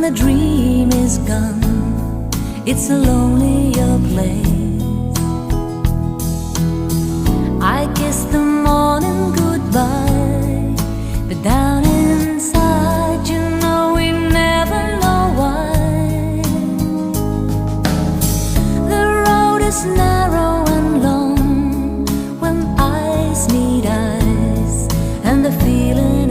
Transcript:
the dream is gone, it's a lonelier place. I kiss the morning goodbye, but down inside, you know we never know why. The road is narrow and long when eyes meet eyes, and the feeling